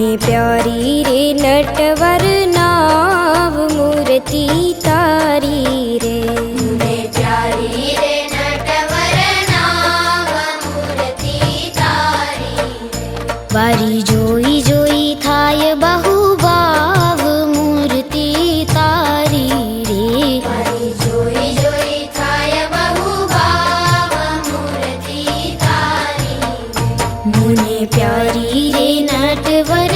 મને પ્યારી રે નટવર નાવ મૂર્તિ તારી રે, મને પ્યારી રે નટવર નાવ મૂર્તિ તારી રે, વારી જોઈ જોઈ થાય બહુ ભાવ મૂર્તિ તારી રે, વારી જોઈ જોઈ થાય બહુ ભાવ મૂર્તિ તારી રે, મને પ્યારી રે નટવર